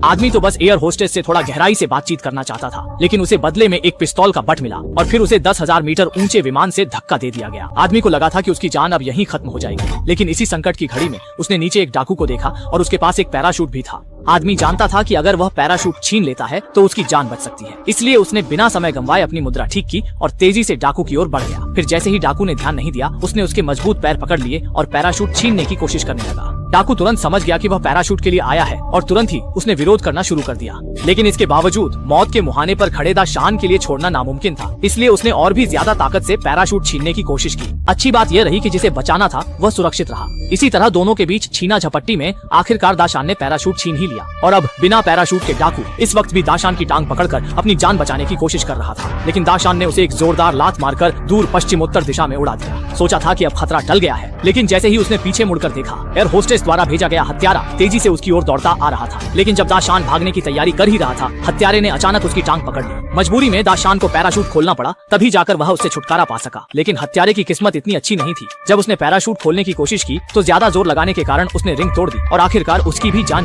आदमी तो बस एयर होस्टेस से थोड़ा गहराई से बातचीत करना चाहता था, लेकिन उसे बदले में एक पिस्तौल का बट मिला और फिर उसे 10,000 मीटर ऊंचे विमान से धक्का दे दिया गया। आदमी को लगा था कि उसकी जान अब यहीं खत्म हो जाएगी, लेकिन इसी संकट की घड़ी में उसने नीचे एक डाकू को देखा और उसके पास एक पैराशूट भी था। आदमी जानता था कि अगर वह पैराशूट छीन लेता है तो उसकी जान बच सकती है, इसलिए उसने बिना समय गंवाए अपनी मुद्रा ठीक की और तेजी से डाकू की ओर बढ़ गया। फिर जैसे ही डाकू ने ध्यान नहीं दिया, उसने उसके मजबूत पैर पकड़ लिए और पैराशूट छीनने की कोशिश करने लगा। डाकू तुरंत समझ गया कि वह पैराशूट के लिए आया है और तुरंत ही उसने विरोध करना शुरू कर दिया, लेकिन इसके बावजूद मौत के मुहाने पर खड़े दाशान के लिए छोड़ना नामुमकिन था, इसलिए उसने और भी ज्यादा ताकत से पैराशूट छीनने की कोशिश की। अच्छी बात यह रही कि जिसे बचाना था वह सुरक्षित रहा। इसी तरह दोनों के बीच छीना झपट्टी में आखिरकार दाशान ने पैराशूट छीन ही लिया और अब बिना पैराशूट के डाकू इस वक्त भी दाशान की टांग पकड़कर अपनी जान बचाने की कोशिश कर रहा था, लेकिन दाशान ने उसे एक जोरदार लात मारकर दूर पश्चिम उत्तर दिशा में उड़ा दिया। सोचा था कि अब खतरा टल गया है, लेकिन जैसे ही उसने पीछे मुड़कर देखा, एयर होस्टेस द्वारा भेजा गया हत्यारा तेजी से उसकी ओर दौड़ता आ रहा था। लेकिन जब दाशान भागने की तैयारी कर ही रहा था, हत्यारे ने अचानक उसकी टांग पकड़ ली। मजबूरी में दाशान को पैराशूट खोलना पड़ा, तभी जाकर वह उससे छुटकारा पा सका। लेकिन हत्यारे की किस्मत इतनी अच्छी नहीं थी। जब उसने पैराशूट खोलने की कोशिश की तो ज्यादा जोर लगाने के कारण उसने रिंग तोड़ दी और आखिरकार उसकी भी जान